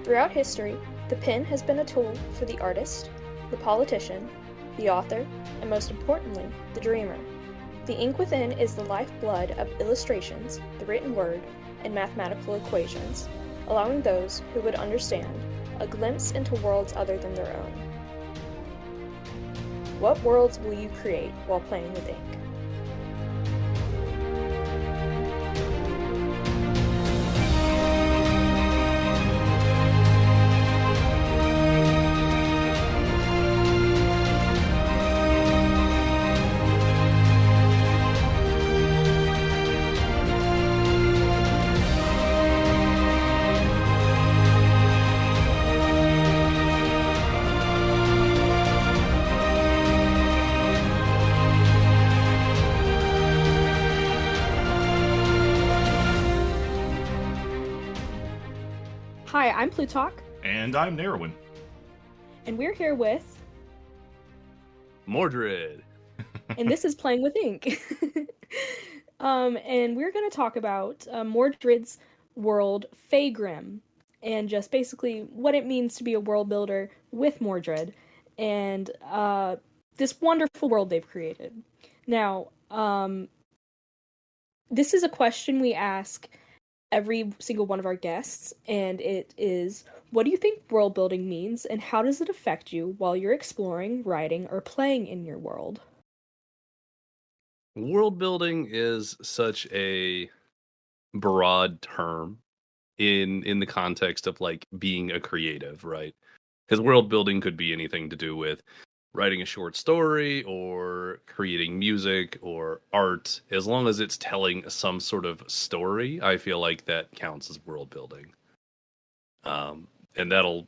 Throughout history, the pen has been a tool for the artist, the politician, the author, and most importantly, the dreamer. The ink within is the lifeblood of illustrations, the written word, and mathematical equations, allowing those who would understand a glimpse into worlds other than their own. What worlds will you create while playing with ink? Hi, I'm Plutach. And I'm Nayruan. And we're here with... Mordred. And this is Playing with Ink. And we're going to talk about Mordred's world, Faegrimm, and just basically what it means to be a world builder with Mordred, and this wonderful world they've created. Now, this is a question we ask every single one of our guests, and it is, what do you think world building means, and how does it affect you while you're exploring, writing, or playing in your world? World building is such a broad term in the context of like being a creative, right? Because world building could be anything to do with writing a short story or creating music or art. As long as it's telling some sort of story, I feel like that counts as world building. And that'll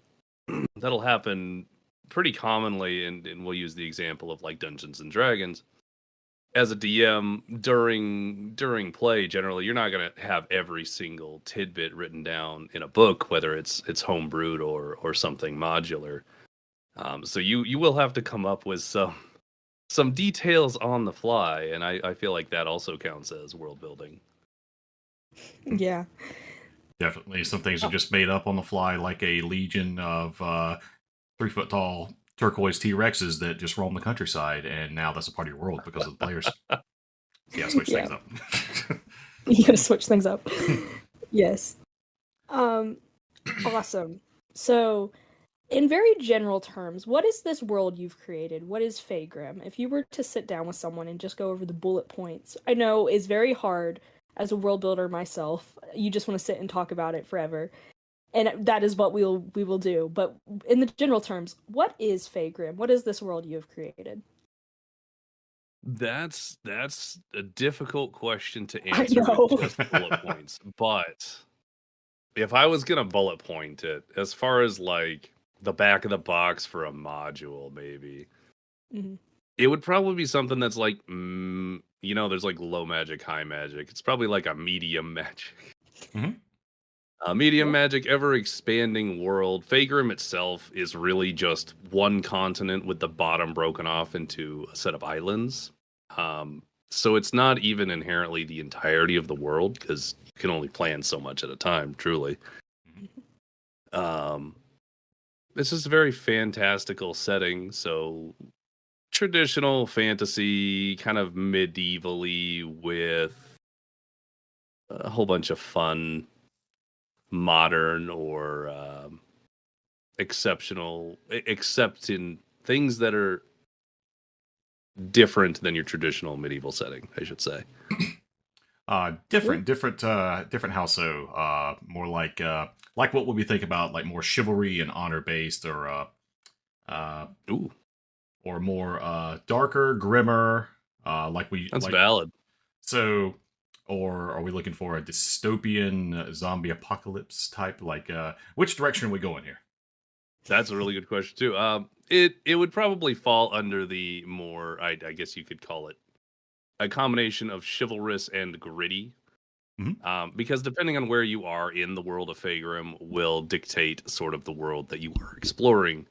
happen pretty commonly, and we'll use the example of like Dungeons and Dragons. As a DM, during play, generally you're not gonna have every single tidbit written down in a book, whether it's homebrewed or something modular. So you will have to come up with some details on the fly, and I feel like that also counts as world building. Yeah. Definitely some things are just made up on the fly, like a legion of 3-foot-tall turquoise T-Rexes that just roam the countryside, and now that's a part of your world because of the players. Yeah, switch things up. You gotta switch things up. Yes. Awesome. So, in very general terms, what is this world you've created? What is Faegrimm? If you were to sit down with someone and just go over the bullet points, I know is very hard as a world builder myself. You just want to sit and talk about it forever. And that is what we will do. But in the general terms, what is Faegrimm? What is this world you have created? That's a difficult question to answer with just bullet points. But if I was gonna bullet point it, as far as like the back of the box for a module, maybe it would probably be something that's like, there's like low magic, high magic. It's probably like a medium magic. A medium magic, ever expanding world. Faegrimm itself is really just one continent with the bottom broken off into a set of islands. So it's not even inherently the entirety of the world, because you can only plan so much at a time, truly. It's just a very fantastical setting, so traditional fantasy, kind of medievally, with a whole bunch of fun modern or exceptional, except in things that are different than your traditional medieval setting, I should say. Different house. So more like what would we think about, like more chivalry and honor based, or or more darker, grimmer, That's valid. So, or are we looking for a dystopian zombie apocalypse type? Like, which direction are we going here? That's a really good question too. It would probably fall under the more, I guess you could call it, a combination of chivalrous and gritty. Because depending on where you are in the world of Faegrimm will dictate sort of the world that you are exploring.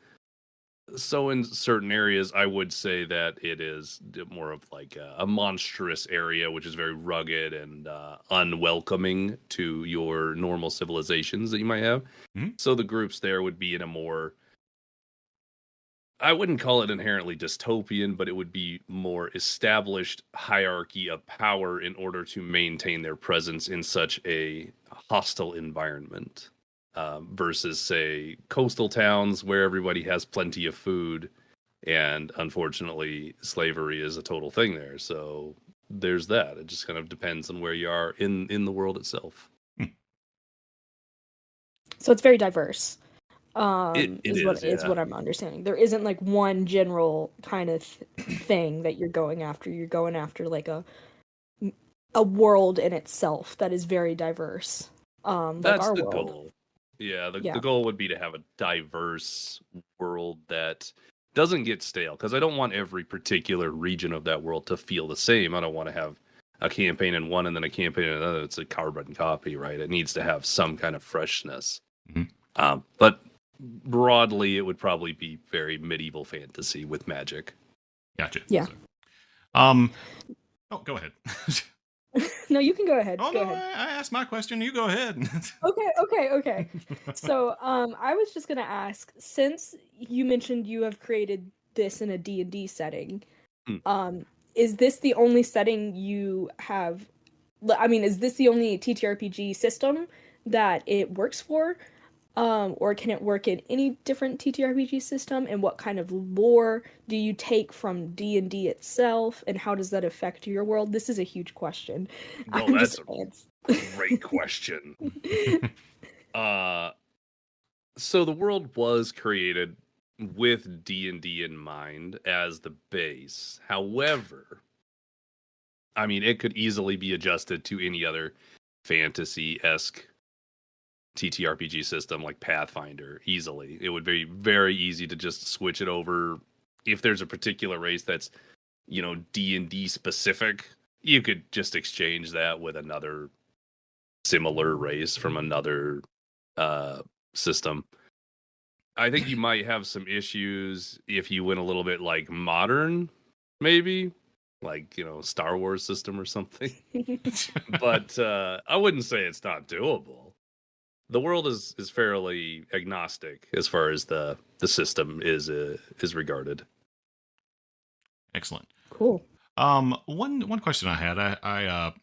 So in certain areas, I would say that it is more of like a monstrous area, which is very rugged and unwelcoming to your normal civilizations that you might have. Mhm. So the groups there would be in a more, I wouldn't call it inherently dystopian, but it would be more established hierarchy of power in order to maintain their presence in such a hostile environment. Versus, say, coastal towns where everybody has plenty of food, and unfortunately, slavery is a total thing there. So there's that. It just kind of depends on where you are in the world itself. So it's very diverse. It Is is, what I'm understanding. There isn't like one general kind of thing that you're going after. You're going after like a world in itself that is very diverse. Like That's our the world. goal. Yeah, Yeah. the goal would be to have a diverse world that doesn't get stale, because I don't want every particular region of that world to feel the same. I don't want to have a campaign in one and then a campaign in another. It's a carbon copy, right? It needs to have some kind of freshness. Mhm. But broadly, it would probably be very medieval fantasy with magic. Gotcha. Yeah. So, go ahead. No, you can go ahead. Oh Go no, ahead. I asked my question. You go ahead. Okay. So, I was just gonna ask, since you mentioned you have created this in a D&D setting, Hmm. is this the only setting you have? I mean, is this the only TTRPG system that it works for? Or can it work in any different TTRPG system? And what kind of lore do you take from D&D itself? And how does that affect your world? This is a huge question. No, I'm that's just a great question. So the world was created with D&D in mind as the base. However, I mean, it could easily be adjusted to any other fantasy-esque TTRPG system like Pathfinder easily. It would be very easy to just switch it over. If there's a particular race that's, D&D specific, you could just exchange that with another similar race from another system. I think you might have some issues if you went a little bit like modern, maybe like Star Wars system or something. But I wouldn't say it's not doable. The world is fairly agnostic as far as the system is regarded. Excellent. Cool. One question I had,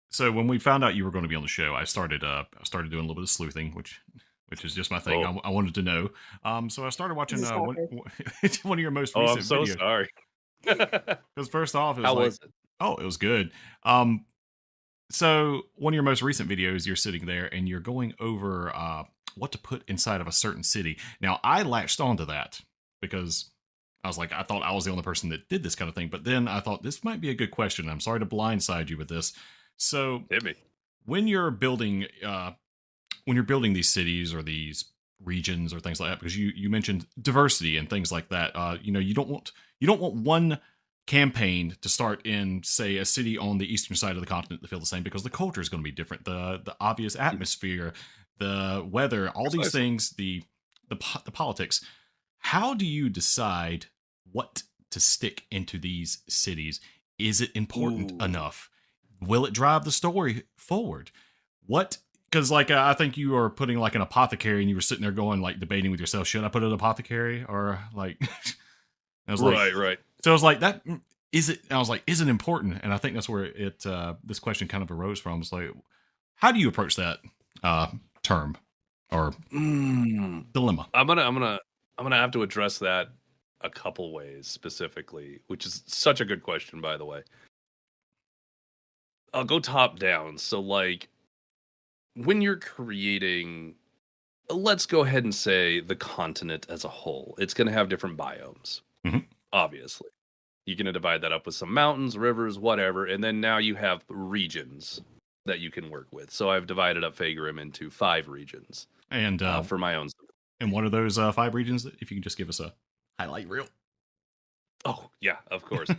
so when we found out you were going to be on the show, I started doing a little bit of sleuthing, which is just my thing. Oh. I wanted to know. So I started watching This is one of your most Oh, recent I'm so videos. sorry. Because first off, it was How like, was it? oh, it was good. So one of your most recent videos, you're sitting there and you're going over what to put inside of a certain city. Now, I latched onto that because I was like, I thought I was the only person that did this kind of thing. But then I thought this might be a good question. I'm sorry to blindside you with this. So Hit me. when you're building these cities or these regions or things like that, because you mentioned diversity and things like that, you don't want one campaign to start in, say, a city on the eastern side of the continent to feel the same, because the culture is going to be different, the obvious atmosphere, the weather, all these things, the politics. How do you decide what to stick into these cities? Is it important enough? Will it drive the story forward? What? Because I think you were putting like an apothecary, and you were sitting there going like debating with yourself, should I put an apothecary or like? I was like, right. So I was like, that is it. I was like, is it important? And I think that's where it this question kind of arose from. It's like, how do you approach that term or dilemma? I'm gonna have to address that a couple ways specifically, which is such a good question, by the way. I'll go top down. So like when you're creating, let's go ahead and say the continent as a whole, it's going to have different biomes. Mm-hmm. Obviously, you're going to divide that up with some mountains, rivers, whatever, and then now you have regions that you can work with. So I've divided up Faegrimm into 5 regions, and for my own. And what are those 5 regions? If you can just give us a highlight reel. Oh yeah, of course.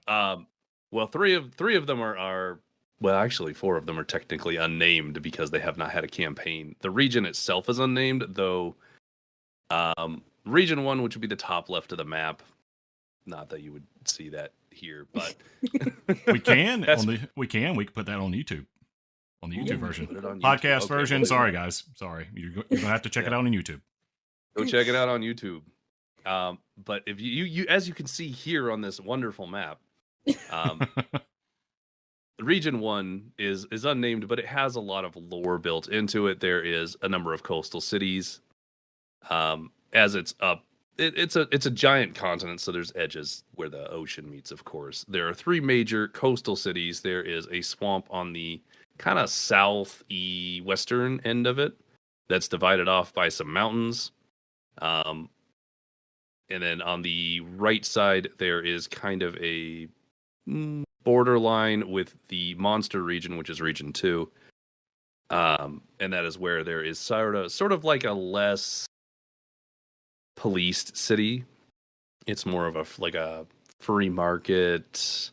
Well, three of them are well, actually 4 of them are technically unnamed because they have not had a campaign. The region itself is unnamed, though. Region 1, which would be the top left of the map. Not that you would see that here, but We can That's- we can put that on YouTube. On the YouTube Ooh, version. put it on YouTube. Podcast Okay, version. well, Sorry, guys. Sorry. You're going to have to check it Yeah. out on YouTube. Go check it out on YouTube. But if you as you can see here on this wonderful map, Region 1 is unnamed, but it has a lot of lore built into it. There is a number of coastal cities. As it's up, it's a giant continent, so there's edges where the ocean meets, of course. There are 3 major coastal cities. There is a swamp on the kind of western end of it that's divided off by some mountains. And then on the right side, there is kind of a borderline with the monster region, which is region 2. And that is where there is sort of like a less policed city. It's more of a free market,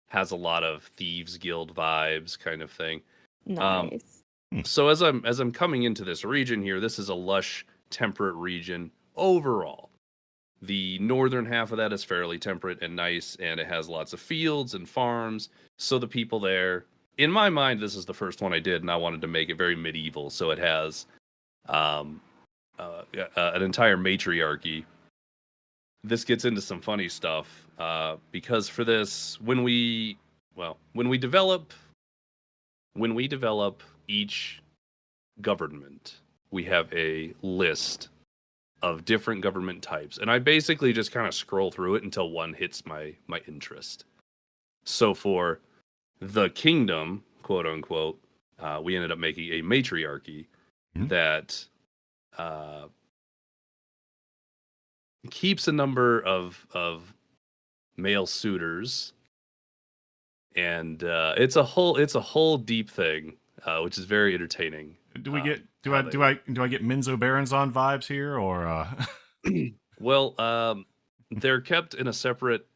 has a lot of thieves guild vibes kind of thing. Nice. So as I'm coming into this region here, this is a lush, temperate region overall. The northern half of that is fairly temperate and nice, and it has lots of fields and farms. So the people there, in my mind, this is the first one I did, and I wanted to make it very medieval. So it has an entire matriarchy. This gets into some funny stuff because for this, when we develop each government, we have a list of different government types, and I basically just kind of scroll through it until one hits my interest. So for the kingdom, quote unquote, we ended up making a matriarchy that keeps a number of male suitors, and it's a whole deep thing, which is very entertaining. Do I get Menzo Baronzon vibes here, or Well, they're kept in a separate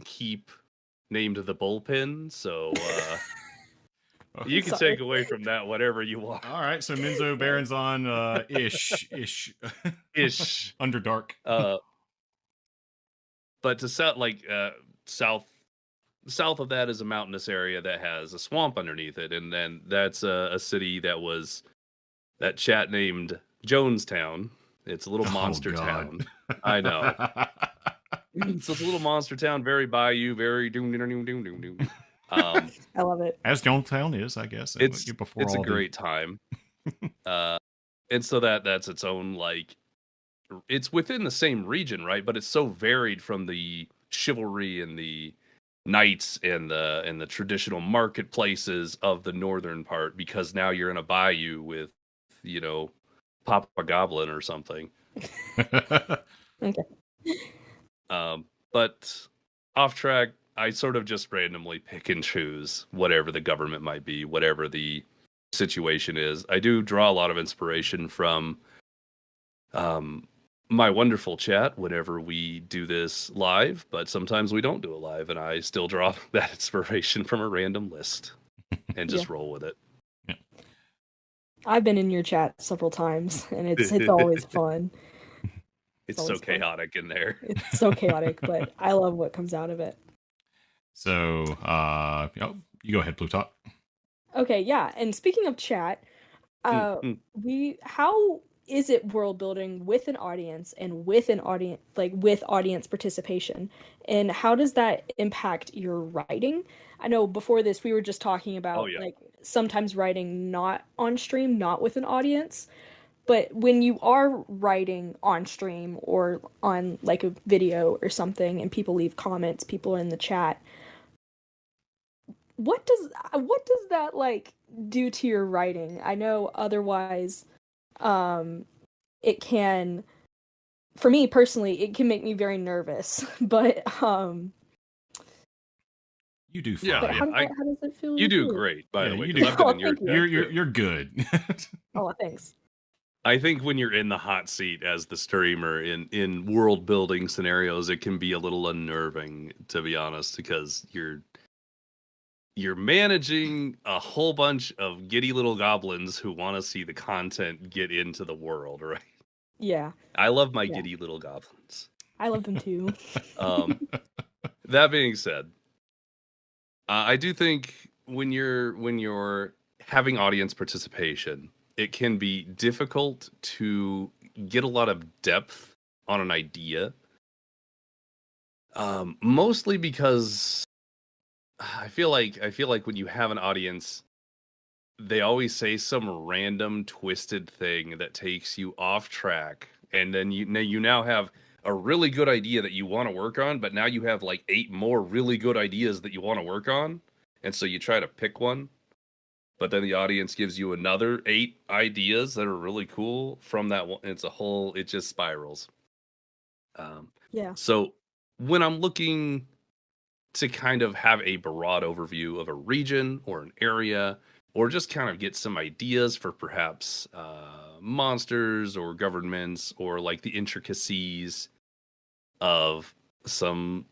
keep named the Bullpen, so you can take away from that whatever you want. All right, so Menzo Baronzon ish Underdark. But to south of that is a mountainous area that has a swamp underneath it, and then that's a city that chat named Jonestown. It's a little monster town. I know. So it's a little monster town, very bayou, very doom doom doom doom doom. I love it. As Jonestown is, I guess. It's a great time. And so that's its own, like, it's within the same region, right? But it's so varied from the chivalry and the knights and the traditional marketplaces of the northern part, because now you're in a bayou with, Papa Goblin or something. Okay. But off track, I sort of just randomly pick and choose whatever the government might be, whatever the situation is. I do draw a lot of inspiration from my wonderful chat whenever we do this live, but sometimes we don't do it live, and I still draw that inspiration from a random list and just roll with it. Yeah. I've been in your chat several times, and it's always fun. It's so chaotic in there. It's so chaotic, but I love what comes out of it. So, you go ahead, Plutach. Okay, yeah. And speaking of chat, how is it world building with an audience and with audience participation? And how does that impact your writing? I know before this we were just talking about sometimes writing not on stream, not with an audience. But when you are writing on stream or on like a video or something and people leave comments, people are in the chat, what does that like do to your writing? I know otherwise it can, for me personally, it can make me very nervous, but you do fine. But how does it feel? You do great, by the way. You're good. Oh, thanks. I think when you're in the hot seat as the streamer in world building scenarios, it can be a little unnerving, to be honest, because you're managing a whole bunch of giddy little goblins who want to see the content get into the world, right? Yeah. I love my Yeah. giddy little goblins. I love them too. That being said, I do think when you're having audience participation, it can be difficult to get a lot of depth on an idea. Mostly because I feel like when you have an audience, they always say some random twisted thing that takes you off track, and then you now have a really good idea that you want to work on, but now you have like 8 more really good ideas that you want to work on, and so you try to pick one, but then the audience gives you another 8 ideas that are really cool from that one. It just spirals. Yeah. So when I'm looking to kind of have a broad overview of a region or an area, or just kind of get some ideas for perhaps monsters or governments, or like the intricacies of some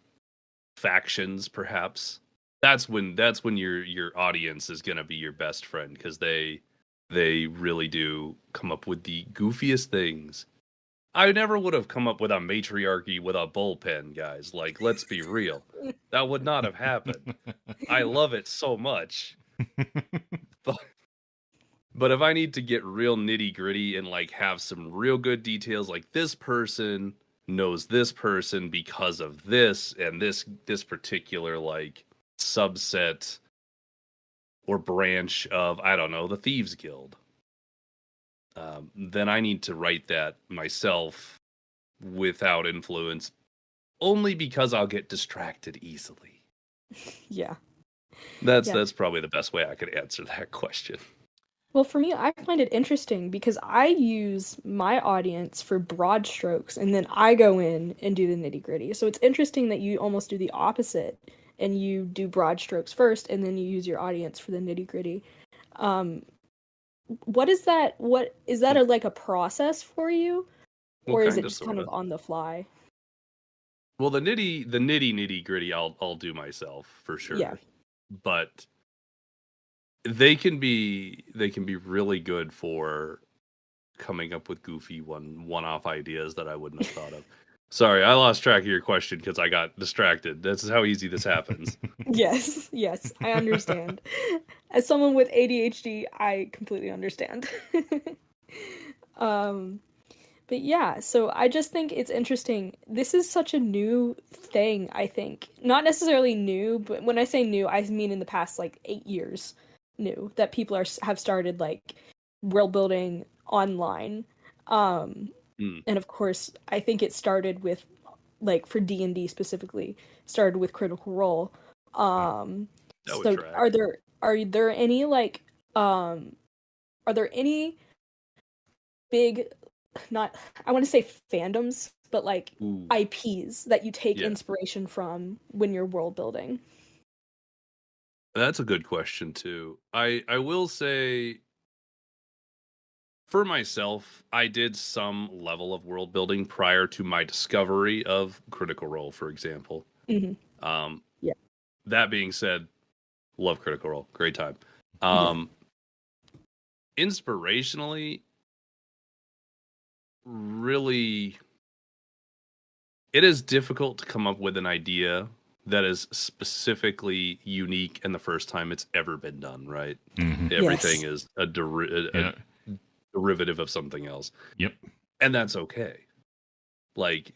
factions, perhaps. That's when your audience is going to be your best friend, because they really do come up with the goofiest things. I never would have come up with a matriarchy with a bullpen, guys. Like, let's be real. That would not have happened. I love it so much. But, but if I need to get real nitty gritty and like have some real good details, like this person knows this person because of this, and this particular like subset or branch of, I don't know, the Thieves Guild, then I need to write that myself without influence, only because I'll get distracted easily. Yeah. That's probably the best way I could answer that question. Well, for me, I find it interesting because I use my audience for broad strokes and then I go in and do the nitty-gritty. So it's interesting that you almost do the opposite and you do broad strokes first and then you use your audience for the nitty-gritty. What is that? What is that like a process for you? Or is it just kind of on the fly? Well, the nitty gritty I'll do myself for sure. Yeah. But they can be really good for coming up with goofy one-off ideas that I wouldn't have thought of. Sorry, I lost track of your question because I got distracted. That's how easy this happens. Yes, I understand. As someone with ADHD, I completely understand. But yeah, so I just think it's interesting. This is such a new thing, I think. Not necessarily new, but when I say new, I mean in the past like 8 years new that people have started like world building online. And of course, I think it started with like for D&D specifically, started with Critical Role. So are there any like are there any big, not, I want to say fandoms, but like IPs that you take inspiration from when you're world building? That's a good question too. I will say, for myself, I did some level of world building prior to my discovery of Critical Role, for example. Yeah. That being said, love Critical Role, great time. Inspirationally, really, it is difficult to come up with an idea that is specifically unique and the first time it's ever been done, right? Mm-hmm. Everything is a derivative of something else. Yep. And that's okay. Like,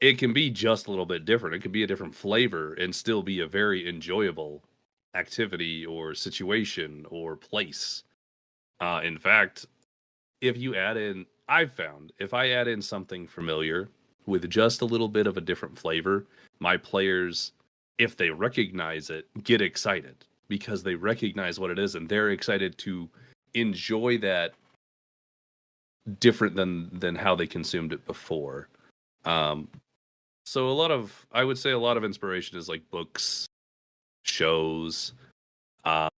it can be just a little bit different. It could be a different flavor and still be a very enjoyable activity or situation or place. In fact, I've found if I add in something familiar with just a little bit of a different flavor, my players, if they recognize it, get excited because they recognize what it is and they're excited to enjoy that different than how they consumed it before. So I would say a lot of inspiration is like books, shows. I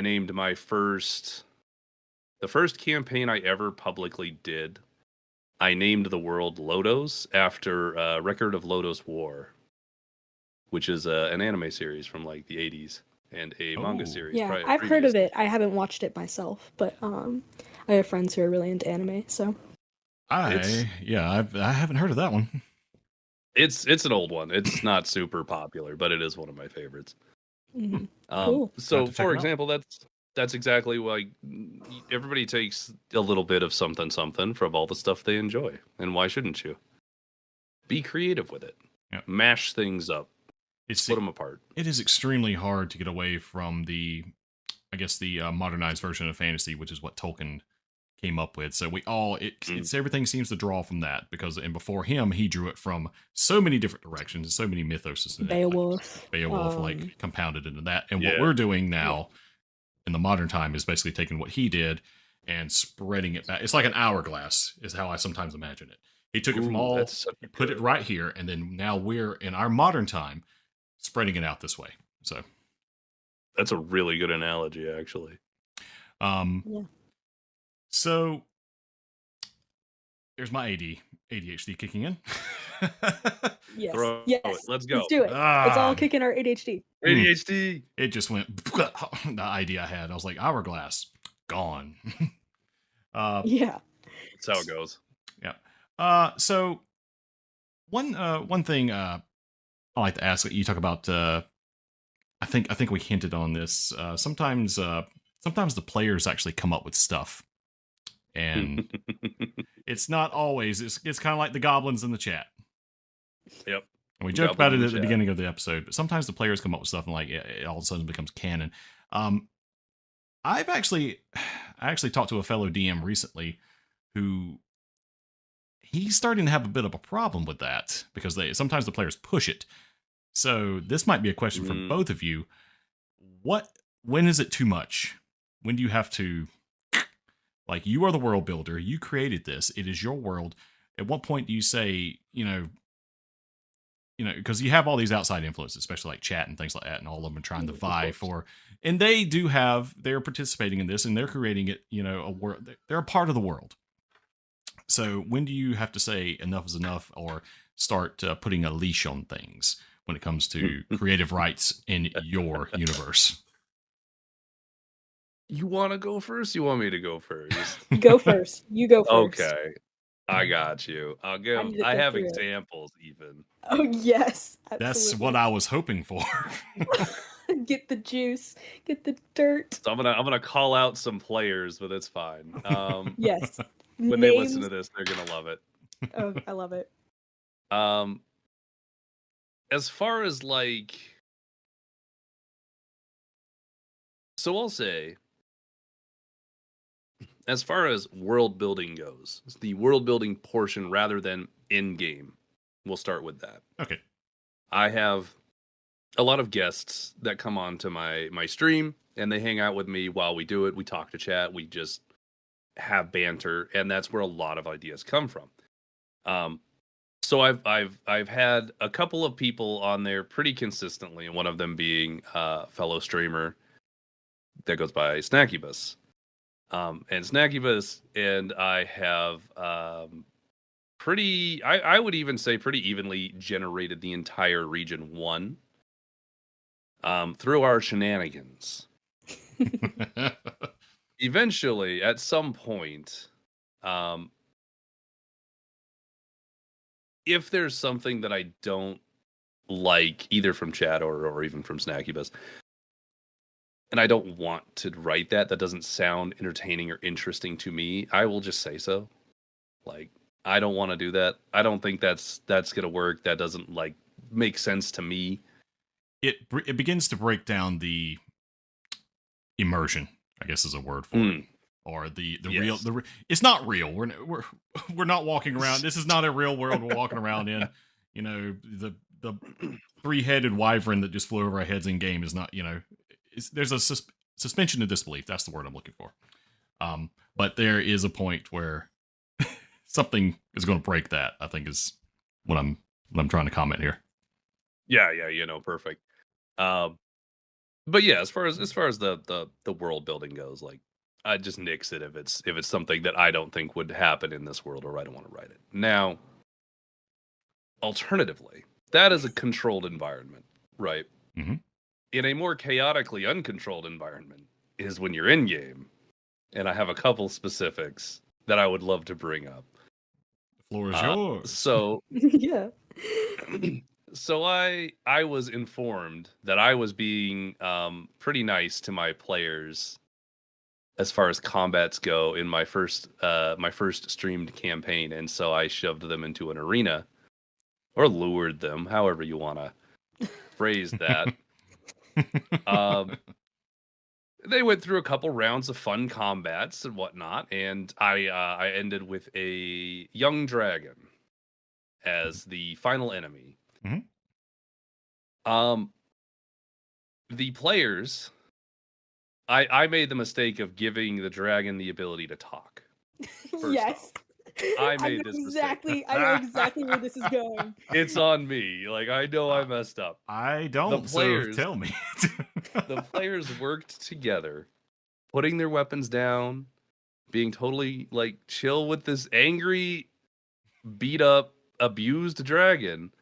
named the first campaign I ever publicly did, I named the world Lodos after Record of Lodos War, which is an anime series from like the 80s and a manga series. Yeah, I've heard of it. I haven't watched it myself, but I have friends who are really into anime, so. I haven't heard of that one. It's an old one. It's not super popular, but it is one of my favorites. Mhm. Cool. So, check for it out. example, that's exactly why everybody takes a little bit of something from all the stuff they enjoy, and why shouldn't you? Be creative with it. Yeah. Mash things up. It's Split them apart. It is extremely hard to get away from the modernized version of fantasy, which is what Tolkien came up with. So it's everything seems to draw from that and before him, he drew it from so many different directions and so many mythos. Beowulf. Beowulf compounded into that. And Yeah. what we're doing now in the modern time is basically taking what he did and spreading it back. It's like an hourglass is how I sometimes imagine it. He took it from he put it right here, and then now we're in our modern time spreading it out this way. So that's a really good analogy, actually. Yeah. So there's my ADHD kicking in. Yes. Throw yes. it. Let's go. Let's do it. It's all kicking our ADHD. ADHD. It just went the idea I had. I was like, hourglass, gone. Yeah. That's how it goes. Yeah. So one thing I like to ask, you talk about I think we hinted on this. Sometimes the players actually come up with stuff. And it's not always. It's kind of like the goblins in the chat. Yep. And we joked about it at the beginning of the episode, but sometimes the players come up with stuff and it all of a sudden becomes canon. I actually talked to a fellow DM recently who he's starting to have a bit of a problem with that because sometimes the players push it. So this might be a question for both of you. When is it too much? When do you have to? Like, you are the world builder. You created this. It is your world. At what point do you say, because you have all these outside influences, especially like chat and things like that, and all of them are trying to vie for, and they're participating in this, and they're creating it, a world. They're a part of the world. So when do you have to say enough is enough, or start putting a leash on things when it comes to creative rights in your universe? You want to go first? You want me to go first? Go first. You go first. Okay. I got you. I'll go. I have examples even. Oh, yes. Absolutely. That's what I was hoping for. Get the juice. Get the dirt. So I'm gonna call out some players, but it's fine. Yes. When they listen to this, they're gonna love it. Oh, I love it. As far as so I'll say, as far as world building goes, it's the world building portion rather than in game. We'll start with that. Okay. I have a lot of guests that come on to my stream, and they hang out with me while we do it. We talk to chat. We just have banter, and that's where a lot of ideas come from. So I've had a couple of people on there pretty consistently, and one of them being a fellow streamer that goes by Snackybus. And Snackybus and I have I would even say pretty evenly generated the entire region 1 through our shenanigans. Eventually, at some point, if there's something that I don't like, either from chat or even from Snackybus, and I don't want to write that doesn't sound entertaining or interesting to me, I will just say so. Like, I don't want to do that. I don't think that's going to work. That doesn't make sense to me. It begins to break down the immersion, I guess is a word for it. Or the yes. real it's not real. We're not walking around. This is not a real world we're walking around in. The 3-headed wyvern that just flew over our heads in game is not, there's a suspension of disbelief. That's the word I'm looking for. But there is a point where something is going to break that, I think, is what I'm trying to comment here. Yeah, perfect. But yeah, as far as the world building goes, I just nix it if it's something that I don't think would happen in this world, or I don't want to write it. Now, alternatively, that is a controlled environment, right? Mm-hmm. In a more chaotically uncontrolled environment is when you're in game, and I have a couple specifics that I would love to bring up. Floor is yours. So Yeah. so I was informed that I was being pretty nice to my players as far as combats go in my first streamed campaign, and so I shoved them into an arena or lured them, however you want to phrase that. They went through a couple rounds of fun combats and whatnot, and I ended with a young dragon as the final enemy. Mhm. The players, I made the mistake of giving the dragon the ability to talk. Yes. I made this exactly. mistake. I know exactly where this is going. It's on me. Like, I know I messed up. I don't. players- So tell me. The players worked together, putting their weapons down, being totally like chill with this angry, beat up, abused dragon.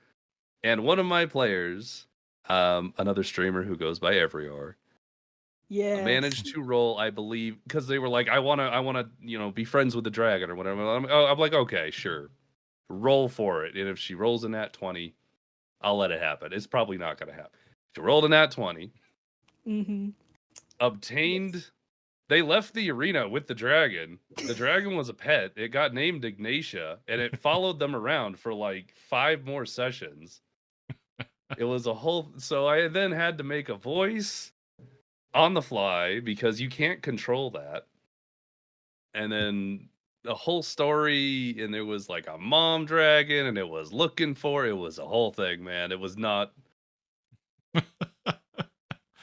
And one of my players, another streamer who goes by Everyore, Yeah. managed to roll, I believe, because they were like, I wanna, be friends with the dragon or whatever. I'm like, okay, sure, roll for it. And if she rolls a nat 20, I'll let it happen. It's probably not gonna happen. She rolled a nat 20. Mm-hmm. Obtained. Yes. They left the arena with the dragon. The dragon was a pet. It got named Ignatia, and it followed them around for like 5 more sessions. It was a whole. So I then had to make a voice on the fly because you can't control that. And then the whole story, and there was like a mom dragon, and it was looking for. It was a whole thing, man. It was not.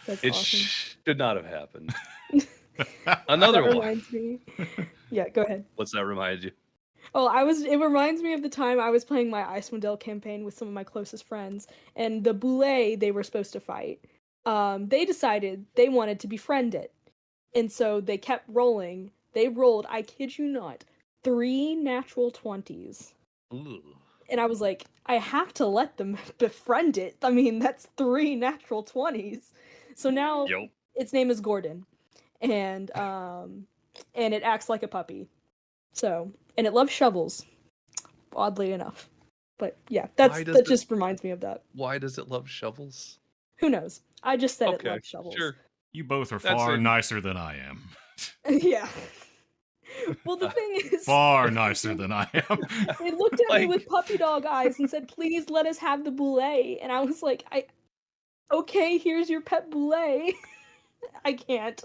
That's It awesome. should not have happened. Another that one. reminds me. Yeah, go ahead. What's that remind you? Oh, it reminds me of the time I was playing my Icewind Dale campaign with some of my closest friends, and the Boulay they were supposed to fight. They decided they wanted to befriend it. And so they kept rolling. They rolled, I kid you not, 3 natural 20s. Ooh. And I was like, I have to let them befriend it. I mean, that's 3 natural 20s. So now Yep. its name is Gordon. And it acts like a puppy. So, and it loves shovels, oddly enough. But yeah, that just reminds me of that. Why does it love shovels? Who knows? I just said it Okay, loves shovels. sure. You both are That's far it. nicer than I am. Yeah. Well, the thing is, Far nicer than I am. they looked at me Like- with puppy dog eyes and said, "Please let us have the Boulay." And I was like, okay, here's your pet Boulay. I can't.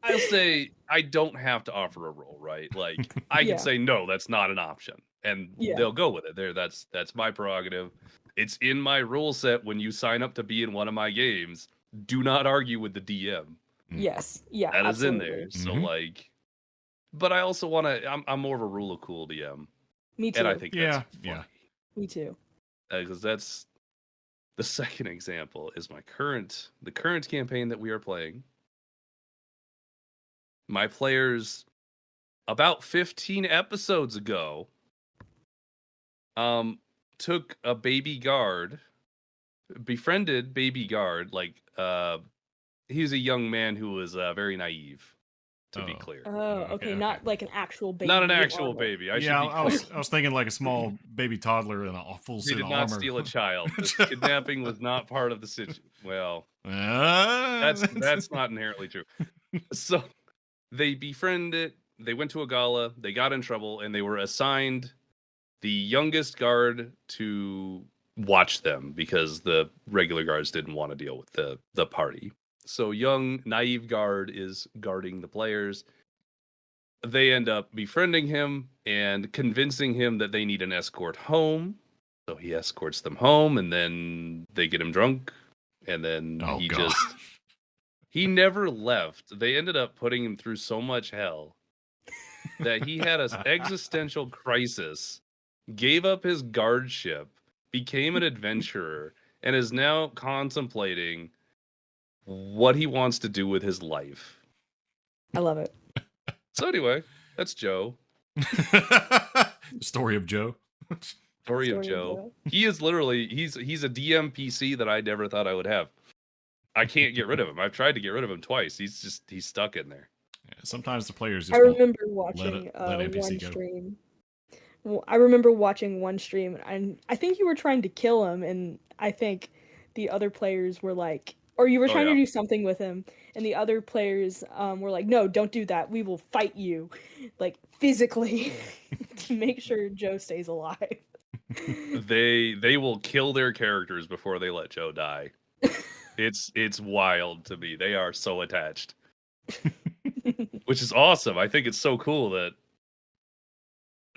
I'll say I don't have to offer a roll, right? Like I Yeah. can say no, that's not an option, and Yeah. they'll go with it. That's my prerogative. It's in my rule set when you sign up to be in one of my games. Do not argue with the DM. Yes. Yeah. That is in absolutely. there. So Mhm. like, but I also want to. I'm more of a rule of cool DM, Me too. and I think Yeah, that's yeah. funny. Me too. Because that's the second example is the current campaign that we are playing. My players about 15 episodes ago took a baby guard, befriended baby guard, like he's a young man who was very naive, to be Oh. clear. Oh, Okay, okay. okay. Not like an actual baby. Not an in actual armor. baby. I was thinking like a small baby toddler in a full He suit did of not armor. steal a child. This kidnapping was not part of the situation. Well, That's that's not inherently true. So they befriended. They went to a gala. They got in trouble, and they were assigned the youngest guard to watch them because the regular guards didn't want to deal with the party. So young, naive guard is guarding the players. They end up befriending him and convincing him that they need an escort home. So he escorts them home, and then they get him drunk, and then Oh, he God. he never left. They ended up putting him through so much hell that he had an existential crisis, gave up his guardship, became an adventurer, and is now contemplating what he wants to do with his life. I love it. So anyway, that's Joe. Story of Joe. Story of Joe. He is literally he's a DMPC that I never thought I would have. I can't get rid of him. I've tried to get rid of him twice. He's stuck in there. Yeah, sometimes the players just I won't remember watching let NPC one go. stream I remember watching one stream, and I think you were trying to kill him, and I think the other players were like, or you were Oh trying to yeah. do something with him, and the other players were like, no, don't do that. We will fight you, like physically, to make sure Joe stays alive. They will kill their characters before they let Joe die. It's wild to me. They are so attached. Which is awesome. I think it's so cool that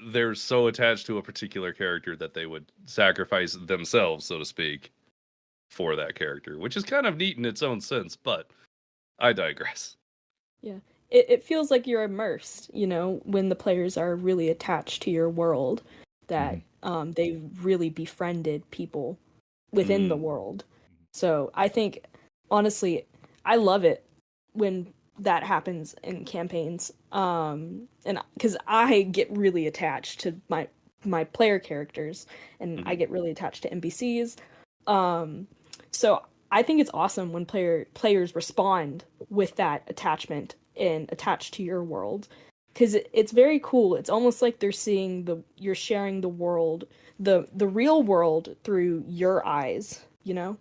they're so attached to a particular character that they would sacrifice themselves, so to speak, for that character, which is kind of neat in its own sense, but I digress. Yeah. It feels like you're immersed, you know, when the players are really attached to your world, that they've really befriended people within the world. So I think, honestly, I love it when that happens in campaigns. And because I get really attached to my player characters, and I get really attached to NPCs. So I think it's awesome when players respond with that attachment and attached to your world, because it's very cool. It's almost like they're seeing you're sharing the world, the real world through your eyes, you know?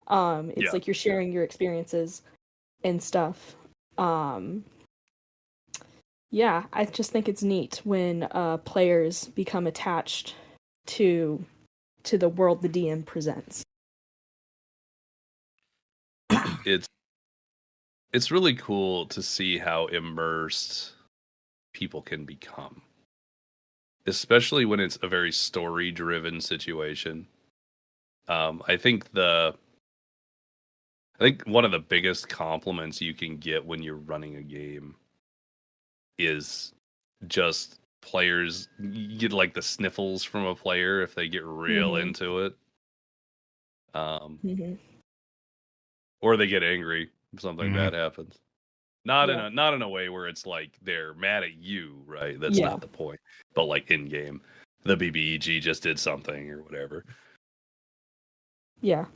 It's like you're sharing your experiences and stuff. Yeah, I just think it's neat when players become attached to the world the DM presents. It's really cool to see how immersed people can become, especially when it's a very story-driven situation. I think one of the biggest compliments you can get when you're running a game is just players. You get like the sniffles from a player if they get real into it. Or they get angry if something bad happens. Not in a way where it's like they're mad at you, right? That's not the point. But like in game, the BBEG just did something or whatever. Yeah.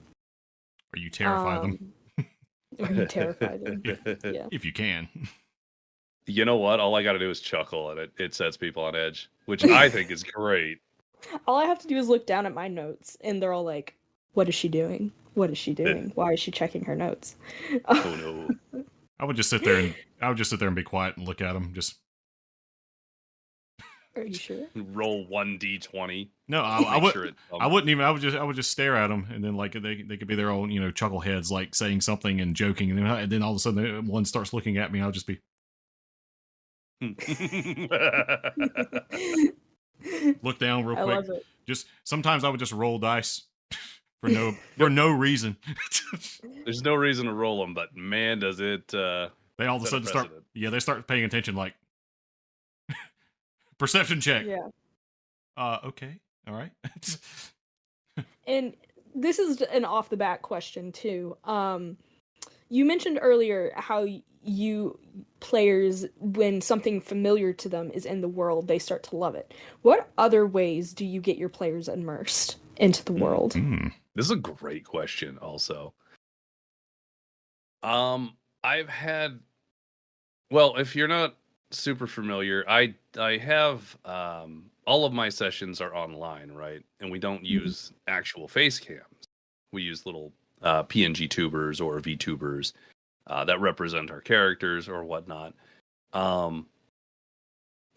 Or you terrify them. Or you terrify them. Yeah. If you can. You know what? All I got to do is chuckle, and it sets people on edge, which I think is great. All I have to do is look down at my notes, and they're all like, "What is she doing? What is she doing? Why is she checking her notes?" Oh no! I would just sit there and be quiet and look at them. Just. Are you sure? Roll 1d20. No, I wouldn't even. I would just stare at them, and then like they could be their own, chuckleheads, like saying something and joking, and then all of a sudden one starts looking at me. I'll just be. Look down real quick. I love it. Just sometimes I would just roll dice for no reason. There's no reason to roll them, but man, does it! They all of a sudden start. Yeah, they start paying attention. Like perception check. Yeah. Okay. All right. And this is an off the bat question too. You mentioned earlier how you players, when something familiar to them is in the world, they start to love it. What other ways do you get your players immersed into the world? This is a great question also. I've had, well, if you're not super familiar, I have all of my sessions are online, right? And we don't use actual face cams. We use little PNG tubers or VTubers that represent our characters or whatnot.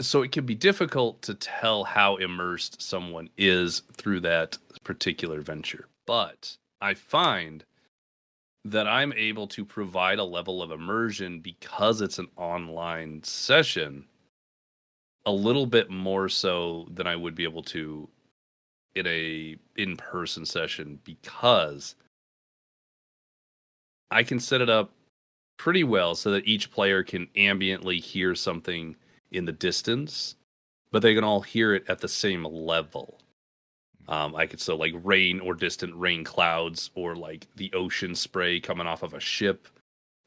So it can be difficult to tell how immersed someone is through that particular venture. But I find that I'm able to provide a level of immersion because it's an online session a little bit more so than I would be able to in a in-person session, because I can set it up pretty well so that each player can ambiently hear something in the distance, but they can all hear it at the same level. I could so like rain or distant rain clouds or like the ocean spray coming off of a ship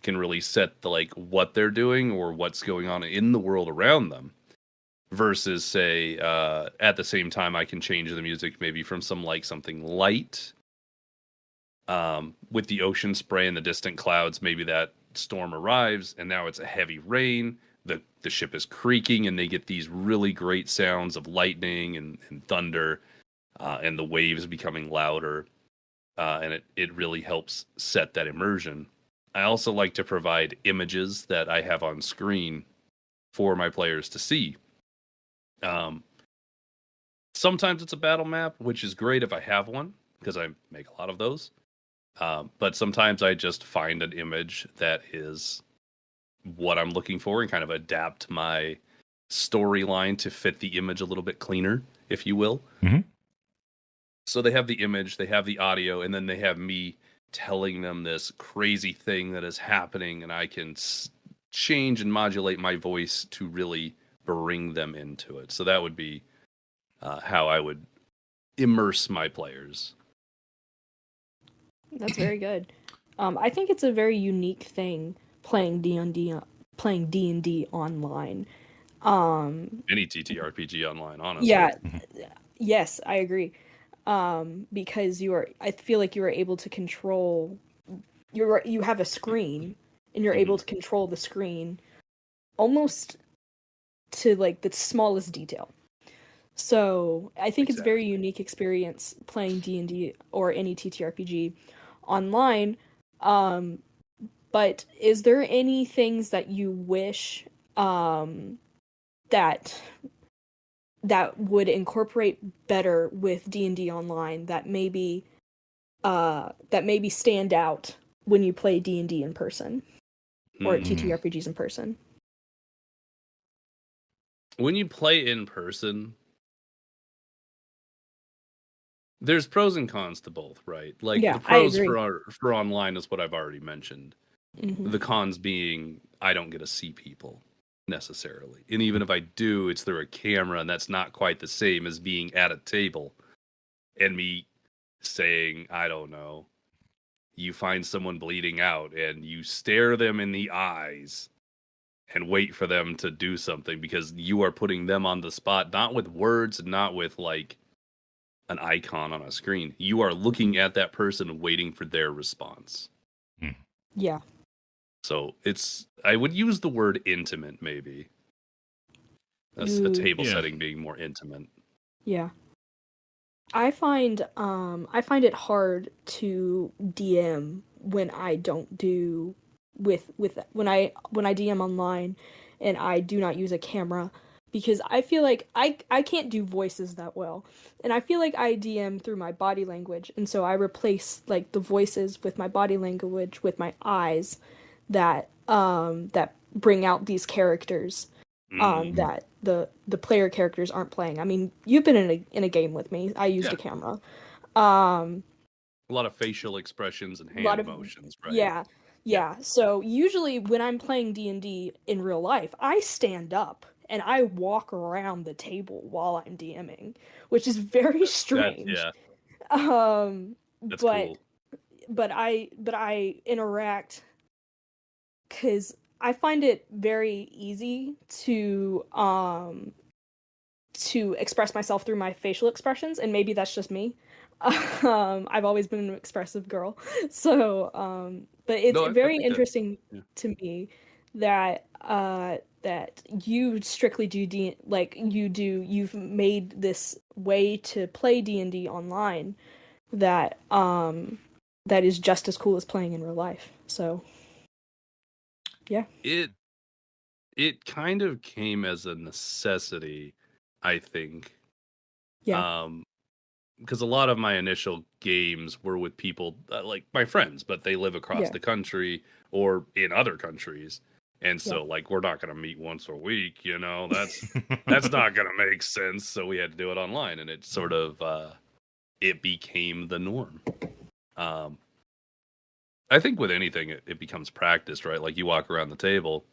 can really set the like what they're doing or what's going on in the world around them. Versus say at the same time I can change the music maybe from something light with the ocean spray and the distant clouds. Maybe that storm arrives and now it's a heavy rain. the ship is creaking, and they get these really great sounds of lightning and thunder, and the waves becoming louder, and it really helps set that immersion. I also like to provide images that I have on screen for my players to see. Sometimes it's a battle map, which is great if I have one, because I make a lot of those. But sometimes I just find an image that is what I'm looking for and kind of adapt my storyline to fit the image a little bit cleaner, if you will. Mm-hmm. So they have the image, they have the audio, and then they have me telling them this crazy thing that is happening, and I can change and modulate my voice to really bring them into it. So that would be how I would immerse my players. That's very good. I think it's a very unique thing playing D&D online. Any TTRPG online, honestly. Yeah, yes, I agree. Because I feel like you are able to control. You have a screen, and you're able to control the screen almost to like the smallest detail. So I think it's a very unique experience playing D&D or any TTRPG online. But is there any things that you wish that would incorporate better with D&D online that maybe stand out when you play D&D in person or TTRPGs in person? When you play in person, there's pros and cons to both, right? Like the pros for online is what I've already mentioned. Mm-hmm. The cons being I don't get to see people necessarily. And even if I do, it's through a camera, and that's not quite the same as being at a table and me saying, I don't know, you find someone bleeding out and you stare them in the eyes and wait for them to do something, because you are putting them on the spot, not with words, not with like an icon on a screen. You are looking at that person waiting for their response. Yeah. So I would use the word intimate, maybe. A table setting being more intimate. Yeah. I find it hard to DM when I don't do when I DM online and I do not use a camera, because I feel like I can't do voices that well, and I feel like I DM through my body language, and so I replace like the voices with my body language with my eyes that bring out these characters that the player characters aren't playing. I mean, you've been in a game with me. I used a camera. A lot of facial expressions and hand motions, right? Yeah. So usually when I'm playing D&D in real life, I stand up and I walk around the table while I'm DMing, which is very strange. That's cool. But I interact because I find it very easy to express myself through my facial expressions, and maybe that's just me. I've always been an expressive girl, so but it's very interesting to me that that you strictly do you've made this way to play D&D online that that is just as cool as playing in real life. So yeah. It kind of came as a necessity, I think. Yeah. Because a lot of my initial games were with people like my friends, but they live across the country or in other countries. And so like we're not going to meet once a week, that's not going to make sense. So we had to do it online, and it sort of it became the norm. I think with anything it becomes practice, right? Like you walk around the table,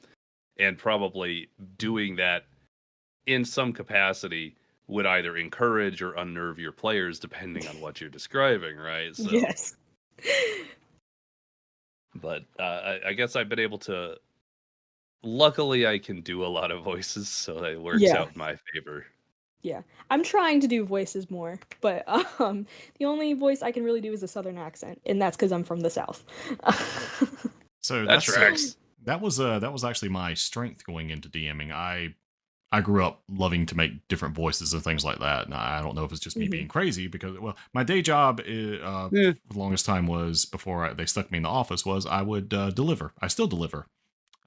and probably doing that in some capacity would either encourage or unnerve your players, depending on what you're describing, right? So, yes. But I guess I've been able to. Luckily, I can do a lot of voices, so that works out in my favor. Yeah, I'm trying to do voices more, but the only voice I can really do is a Southern accent, and that's because I'm from the South. So that tracks. that was actually my strength going into DMing. I grew up loving to make different voices and things like that. And I don't know if it's just me being crazy because, well, my day job for the longest time was before they stuck me in the office was I would deliver. I still deliver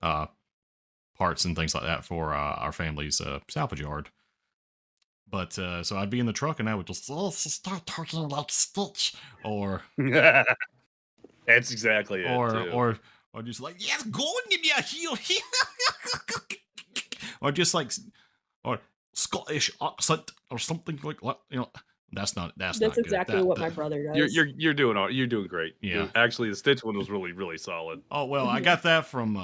parts and things like that for our family's salvage yard. But so I'd be in the truck and I would just start talking like Stitch or That's exactly it. or just like, yes, go and give me a heel. Or just like, or Scottish accent or something like that. You know, that's not exactly good. what my brother does. You're doing great. Yeah. Actually, the Stitch one was really, really solid. Oh well, I got that from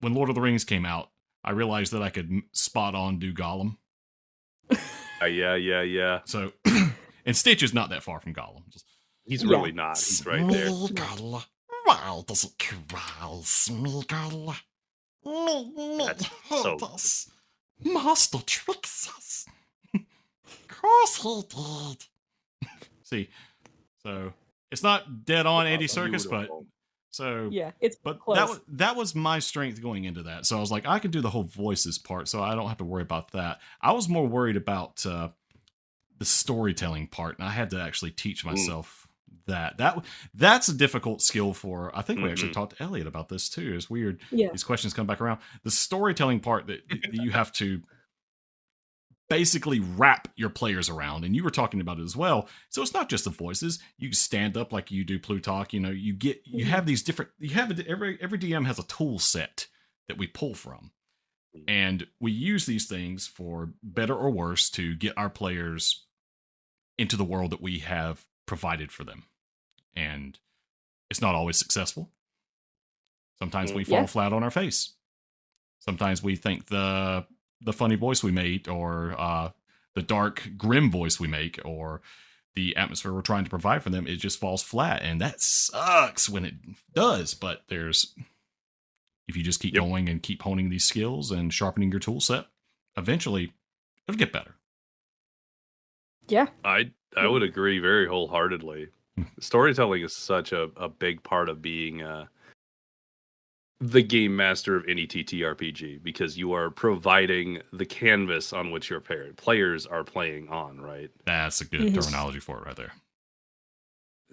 when Lord of the Rings came out. I realized that I could spot on do Gollum. Yeah. So, and Stitch is not that far from Gollum. He's really not. He's right there. Smeagol, why does it cry, Smeagol? That's so good. Master tricks us. Course he did. See, so it's not dead on Andy Serkis, but so yeah, it's but close. that was my strength going into that. So I was like, I can do the whole voices part, so I don't have to worry about that. I was more worried about the storytelling part, and I had to actually teach myself that's a difficult skill for. I think we actually talked to Elliot about this too. It's weird. Yeah. These questions come back around. The storytelling part that you have to basically wrap your players around, and you were talking about it as well. So it's not just the voices. You stand up like you do Plutach. You know, you have these different. Every DM has a tool set that we pull from, and we use these things for better or worse to get our players into the world that we have provided for them. And it's not always successful. Sometimes we fall flat on our face. Sometimes we think the funny voice we made, or the dark, grim voice we make, or the atmosphere we're trying to provide for them, it just falls flat. And that sucks when it does. But if you just keep going and keep honing these skills and sharpening your tool set, eventually it'll get better. Yeah. I would agree very wholeheartedly. Storytelling is such a big part of being the game master of any TTRPG, because you are providing the canvas on which your players are playing on, right? That's a good terminology for it right there.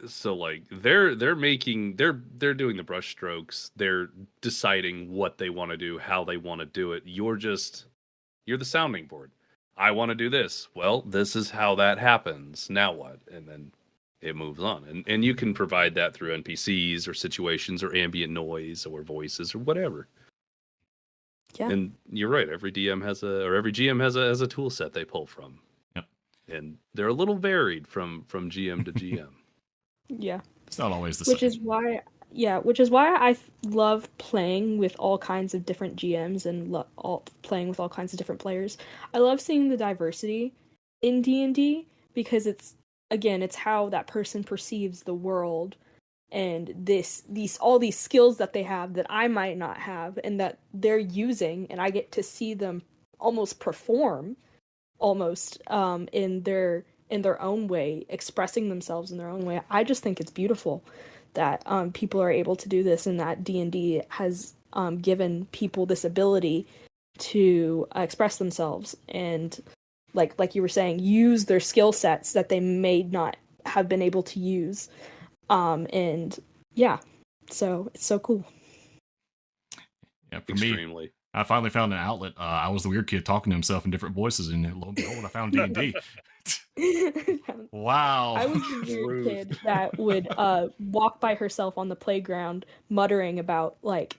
So like they're doing the brush strokes, they're deciding what they want to do, how they want to do it. You're the sounding board. I want to do this. Well, this is how that happens. Now what? And then it moves on. And you can provide that through NPCs or situations or ambient noise or voices or whatever. Yeah. And you're right. Every GM has a tool set they pull from. Yep. And they're a little varied from GM to GM. Yeah. It's not always the same. Which is why I love playing with all kinds of different GMs and playing with all kinds of different players. I love seeing the diversity in D&D because it's how that person perceives the world, and all these skills that they have that I might not have and that they're using, and I get to see them almost perform in their own way, expressing themselves in their own way. I just think it's beautiful that people are able to do this, and that D&D has given people this ability to express themselves and, like you were saying, use their skill sets that they may not have been able to use. And yeah, so it's so cool. Yeah, for Extremely. me, I finally found an outlet. I was the weird kid talking to himself in different voices, and lo and behold, I found D&D. Wow. I was the weird kid that would walk by herself on the playground muttering about like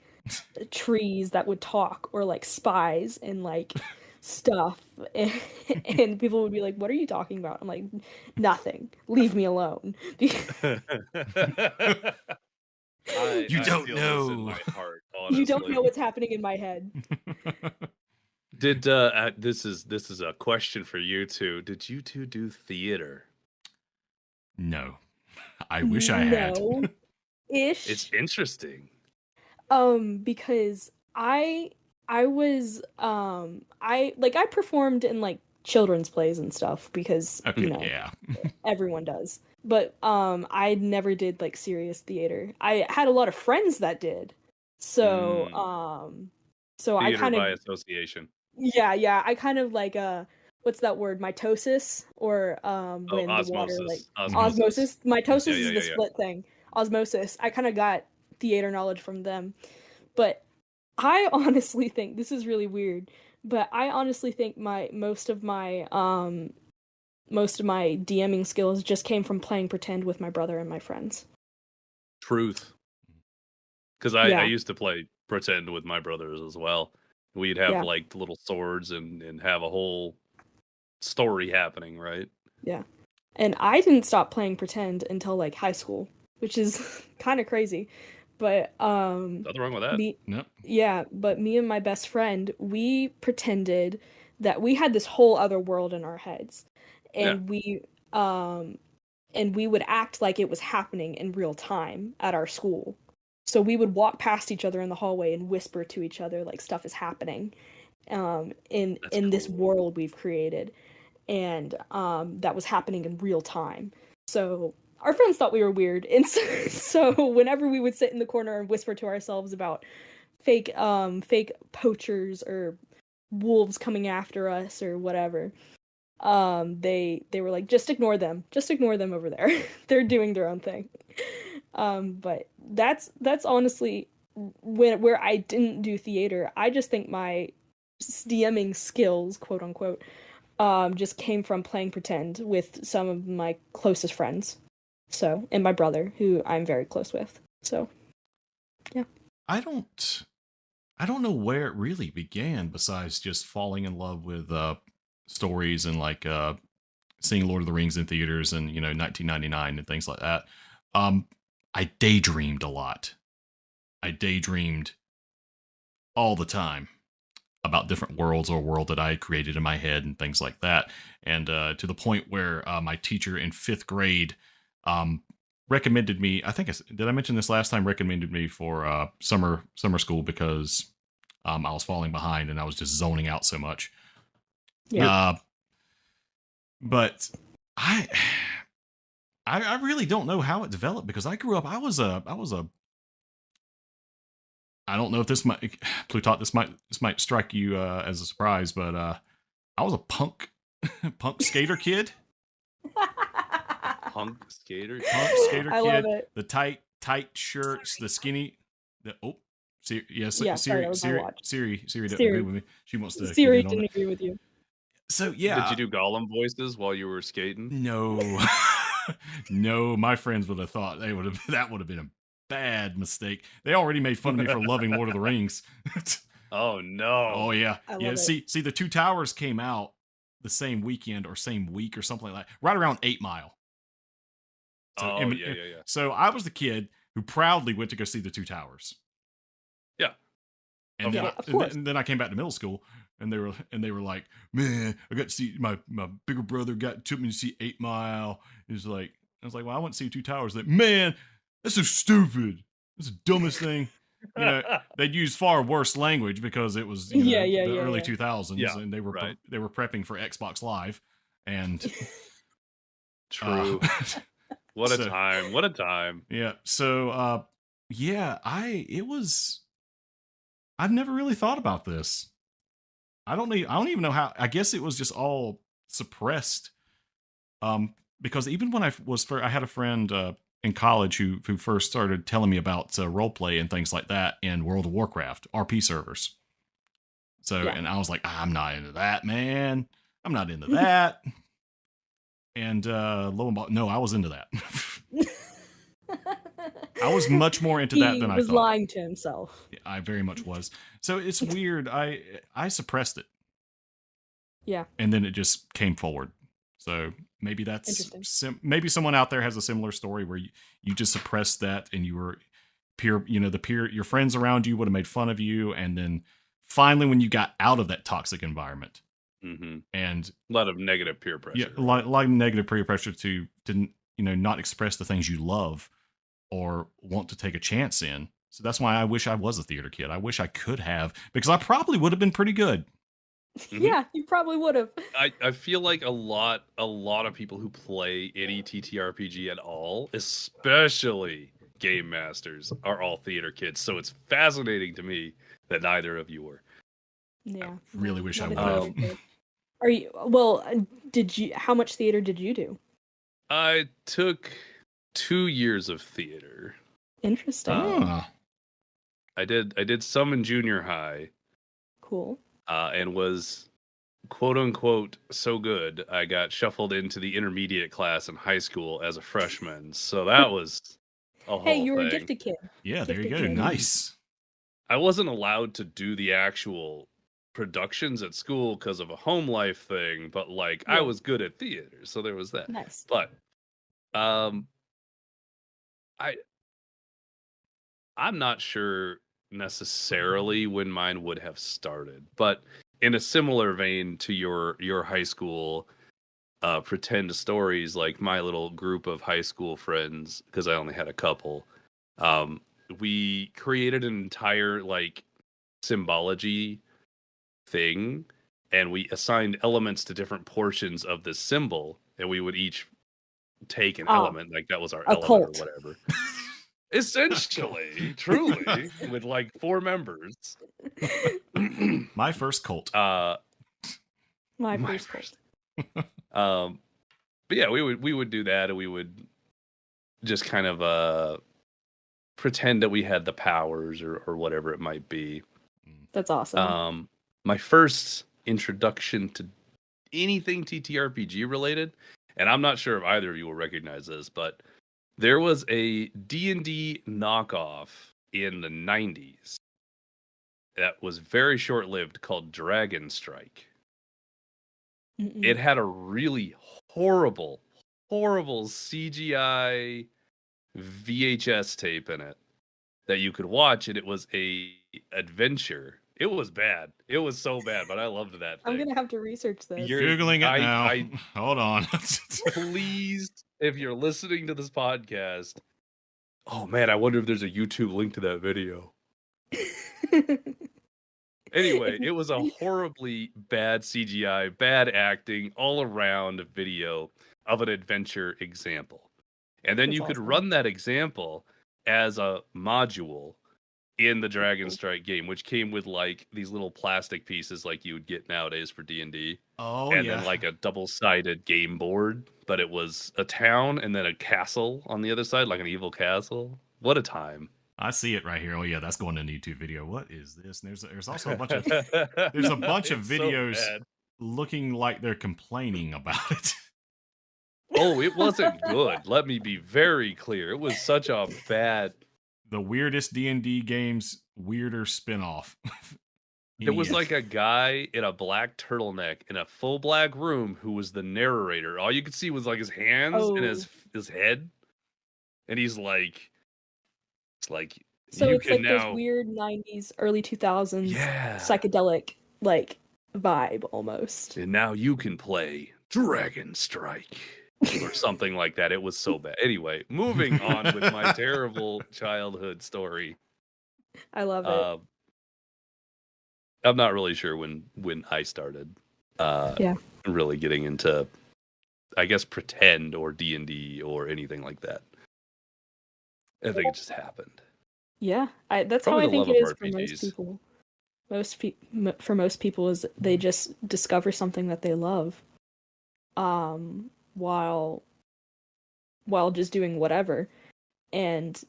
trees that would talk, or like spies and like stuff, and people would be like, "What are you talking about?" I'm like, "Nothing. Leave me alone." You don't know. You don't know what's happening in my head. Did this is a question for you two. Did you two do theater? No. I wish I had. Ish. It's interesting. Because I was I performed in like children's plays and stuff because yeah. Everyone does. But I never did like serious theater. I had a lot of friends that did, So Mm. so I Theater kind of by association. yeah, I kind of like what's that word? Mitosis, or Oh, when the water like osmosis. osmosis. Mitosis Yeah, is the yeah. split thing. Osmosis. I kind of got theater knowledge from them. But I honestly think this is really weird, but I honestly think my most of my DMing skills just came from playing pretend with my brother and my friends. Truth. Because I Yeah, used to play pretend with my brothers as well. We'd have yeah, like little swords and have a whole story happening, right? yeah. And I didn't stop playing pretend until like high school, which is kind of crazy. But Nothing wrong with that. me Nope. yeah, but me and my best friend, we pretended that we had this whole other world in our heads. Yeah. And we would act like it was happening in real time at our school. So we would walk past each other in the hallway and whisper to each other like stuff is happening in That's this cool. world we've created, and that was happening in real time. So our friends thought we were weird, and so whenever we would sit in the corner and whisper to ourselves about fake poachers or wolves coming after us or whatever, they were like, just ignore them, over there. They're doing their own thing. But that's honestly where I didn't do theater. I just think my DMing skills, quote unquote, just came from playing pretend with some of my closest friends. So, and my brother, who I'm very close with. So, yeah. I don't know where it really began besides just falling in love with stories and like seeing Lord of the Rings in theaters and 1999 and things like that. I daydreamed a lot. I daydreamed all the time about different worlds or a world that I had created in my head and things like that. And to the point where my teacher in 5th grade recommended me. I think did I mention this last time? Recommended me for summer school because I was falling behind and I was just zoning out so much. Yeah. But I really don't know how it developed because I grew up. I was a. I don't know if this might Plutach. This might strike you as a surprise, but I was a punk skater kid. Punk skater. I love kid. it. The tight shirts, the skinny. Sorry, Siri didn't agree with me. She wants to. Siri didn't agree with you. So yeah. Did you do Gollum voices while you were skating? No, no. My friends would have thought that would have been a bad mistake. They already made fun of me for loving Lord of the Rings. Oh no. Oh yeah, I love yeah. it. See, the Two Towers came out the same weekend or same week or something like that, right around 8 Mile. So, yeah. So I was the kid who proudly went to go see the Two Towers. Yeah. And of course. then I came back to middle school, and they were like, "Man, I got to see my bigger brother took me to see 8 Mile." He was like, I was like, "Well, I went to see Two Towers." Like, man, that's so stupid. That's the dumbest thing. They'd use far worse language because it was the early 2000s, and they were prepping for Xbox Live, and true. What a time! What a time! Yeah. So, I've never really thought about this. I don't even know how. I guess it was just all suppressed. Because even when I had a friend in college who first started telling me about roleplay and things like that in World of Warcraft RP servers. So, and I was like, I'm not into that, man. I'm not into that. And lo and behold, no, I was into that. I was much more into that than I thought. He was lying to himself. I very much was. So it's weird. I suppressed it. Yeah. And then it just came forward. So maybe that's maybe someone out there has a similar story where you just suppressed that and you were your friends around you would have made fun of you, and then finally when you got out of that toxic environment, and a lot of negative peer pressure. Yeah, a lot of negative peer pressure to not express the things you love or want to take a chance in. So that's why I wish I was a theater kid. I wish I could have, because I probably would have been pretty good. Yeah, you probably would have. I feel like a lot of people who play any TTRPG at all, especially game masters are all theater kids, so it's fascinating to me that neither of you were. Yeah. Really wish I not a would have. theater kid. Are you? Well, how much theater did you do? I took 2 years of theater. Interesting. I did some in junior high. Cool. And was quote unquote so good I got shuffled into the intermediate class in high school as a freshman. So that was a whole Hey, you were a thing. gifted kid. Yeah, there you Gifted go. kid. Nice. I wasn't allowed to do the actual productions at school because of a home life thing, but like I Yeah. was good at theater, so there was that. Nice. But I'm not sure necessarily when mine would have started, but in a similar vein to your high school pretend stories, like my little group of high school friends, because I only had a couple, we created an entire like symbology thing, and we assigned elements to different portions of this symbol, and we would each take an element, like that was our element cult. or whatever. Essentially, truly, with like 4 members. My first cult. My My first cult. But yeah, we would do that, and we would just kind of pretend that we had the powers or whatever it might be. That's awesome. My first introduction to anything TTRPG related, and I'm not sure if either of you will recognize this, but there was a D&D knockoff in the 90s that was very short-lived called Dragon Strike. Mm-mm. It had a really horrible CGI VHS tape in it that you could watch, and it was a adventure. It was bad. It was so bad, but I loved that thing. I'm gonna have to research this. You're Googling it now. Hold on. Please, if you're listening to this podcast, oh man, I wonder if there's a YouTube link to that video. Anyway, it was a horribly bad CGI, bad acting, all around video of an adventure example. And then That's you could awesome. run that example as a module in the Dragon Strike game, which came with like these little plastic pieces like you would get nowadays for D&D. Oh, and yeah. then like a double-sided game board, but it was a town and then a castle on the other side, like an evil castle. What a time. I see it right here. Oh yeah, that's going in the YouTube video. What is this? And there's also a bunch of videos so looking like they're complaining about it. Oh, it wasn't good. Let me be very clear. It was such a bad. The weirdest D&D games, weirder spinoff. There was like a guy in a black turtleneck in a full black room who was the narrator. All you could see was like his hands and his head, and he's like, it's like so you it's can like now those weird 90s, early 2000s Yeah. psychedelic like vibe almost. And now you can play Dragon Strike or something like that. It was so bad. Anyway, moving on with my terrible childhood story. I love it. I'm not really sure when I started really getting into, I guess, pretend or D&D or anything like that. I think it just happened. Yeah, that's Probably how I the think love it of is for most RPGs. people. For most people is they just discover something that they love, while just doing whatever, and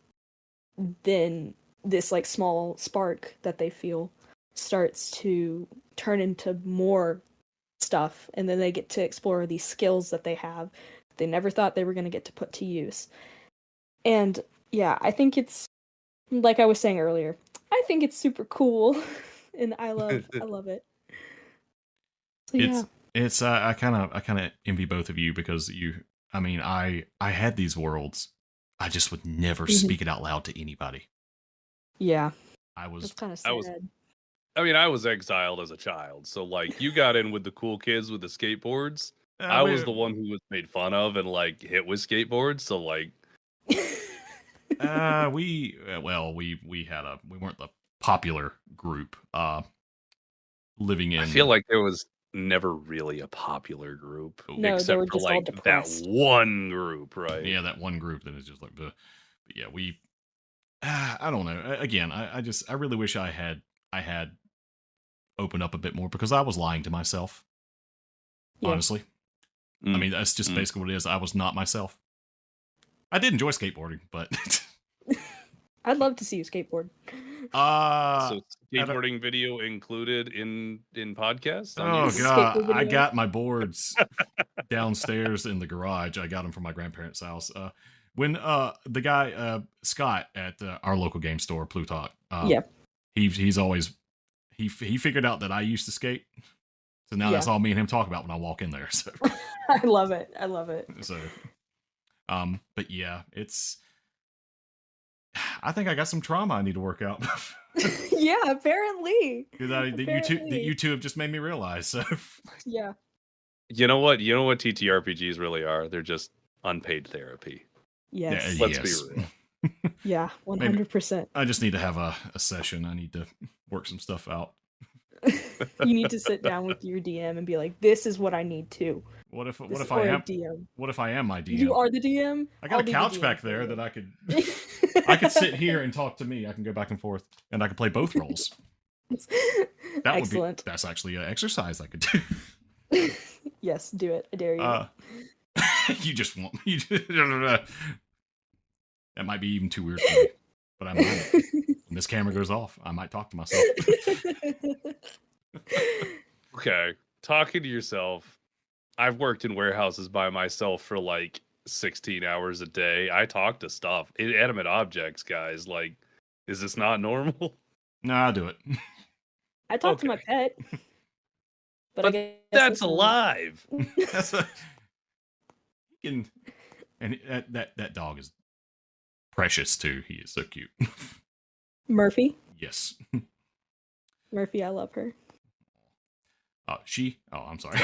then this like small spark that they feel starts to turn into more stuff, and then they get to explore these skills that they have that they never thought they were going to get to put to use. And yeah, I think it's like I was saying earlier, I think it's super cool. And I love it. So yeah. It's I kind of envy both of you because I had these worlds. I just would never speak it out loud to anybody. Yeah. I was kind of sad. I was exiled as a child, so like you got in with the cool kids with the skateboards. I was the one who was made fun of and like hit with skateboards, so like we weren't the popular group living in. I feel like there was never really a popular group, no, except they were for just like all depressed. that one group, right? Yeah, that one group that is just like the. But yeah, I don't know. Again, I really wish I had opened up a bit more because I was lying to myself. Yeah. Honestly, I mean that's just basically what it is. I was not myself. I did enjoy skateboarding, but I'd love to see you skateboard. So skateboarding video included in podcast? Oh YouTube? god, Skateboard I video. got my boards downstairs in the garage. I got them from my grandparents' house. When the guy Scott at our local game store, Plutach, Yeah. he's always he figured out that I used to skate, so now that's Yeah. all me and him talk about when I walk in there. So I love it. I love it. so, but yeah, it's. I think I got some trauma I need to work out. Yeah, apparently. that you two have just made me realize. So Yeah. You know what? You know what TTRPGs really are? They're just unpaid therapy. Yes. Let's yes. be real. Yeah, 100%. I just need to have a session. I need to work some stuff out. You need to sit down with your DM and be like, "This is what I need to." What if This I am DM? What if I am my DM? You are the DM. I got I'll a be the couch DM back for there you. that I could sit here and talk to me. I can go back and forth, and I can play both roles. That Excellent. That's actually an exercise I could do. Yes, do it. I dare you. You just want me. That might be even too weird for me, but I might. When this camera goes off, I might talk to myself. Okay, talking to yourself. I've worked in warehouses by myself for like 16 hours a day. I talk to stuff, inanimate objects, guys. Like, is this not normal? No, I'll do it. I talk to my pet, but I guess That's alive. That's a, you can, and that dog is precious too. He is so cute. Murphy. Yes. Murphy, I love her. She. Oh, I'm sorry.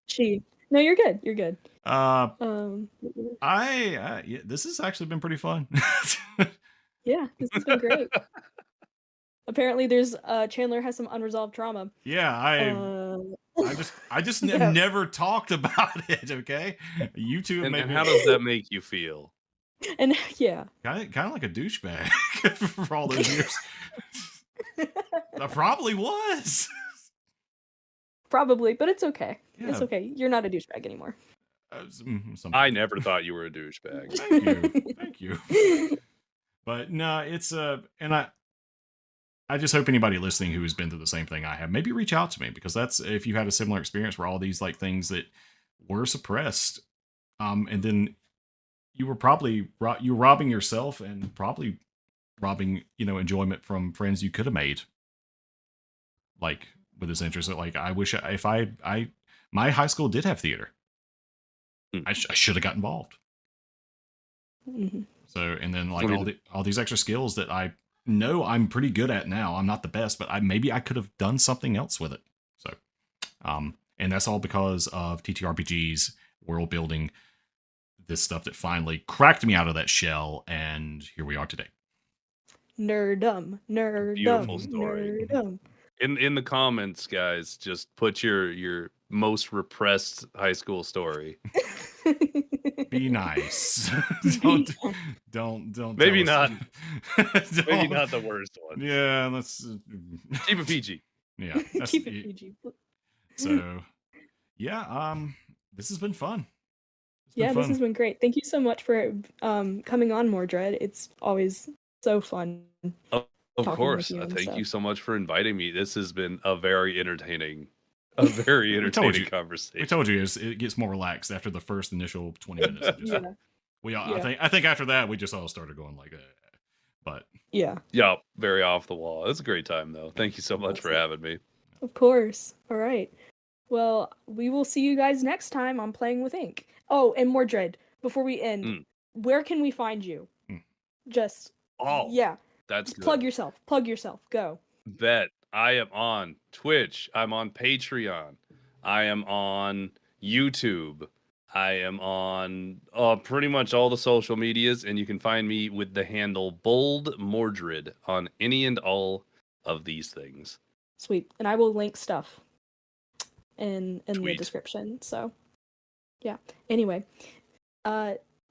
She. No, you're good. You're good. Yeah, this has actually been pretty fun. Yeah, this has been great. Apparently, there's Chandler has some unresolved trauma. Yeah, I just never talked about it. Okay, you two have made And me. how does that make you feel? And yeah, kind of like a douchebag for all those years. I probably was. probably, but it's okay. Yeah. It's okay. You're not a douchebag anymore. I never thought you were a douchebag. Thank you. But no, it's and I just hope anybody listening who has been through the same thing I have, maybe reach out to me, because that's if you had a similar experience where all these like things that were suppressed, and then you were probably you were robbing yourself and probably robbing enjoyment from friends you could have made, like with this interest. Like I wish if my high school did have theater, I should have got involved. Mm-hmm. So and then like all these extra skills that I know I'm pretty good at now. I'm not the best, but maybe I could have done something else with it. So, and that's all because of TTRPGs, world building, this stuff that finally cracked me out of that shell, and here we are today. Nerdum. Beautiful story. Nerdum. In the comments, guys, just put your most repressed high school story. Be nice. don't. Maybe not. Maybe not the worst one. Yeah, let's keep it PG. Yeah, keep it PG. So, yeah, this has been fun. This has been great. Thank you so much for coming on, Mordred. It's always so fun. Of course. Thank you so much for inviting me. This has been a very entertaining conversation. We told you it gets more relaxed after the first initial 20 minutes. I think after that we just all started going like, but yeah, very off the wall. It's a great time though. Thank you so much for having me. Of course. All right. Well, we will see you guys next time on Playing with Ink. Oh, and Mordred, before we end, where can we find you? That's plug yourself. Go. Bet. I am on Twitch. I'm on Patreon. I am on YouTube. I am on pretty much all the social medias, and you can find me with the handle BoldMordred on any and all of these things. Sweet. And I will link stuff in the description. So, yeah. Anyway,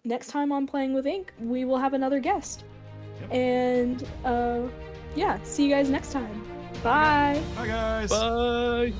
next time on Playing with Ink, we will have another guest. And yeah, see you guys next time. Bye. Bye, guys. Bye.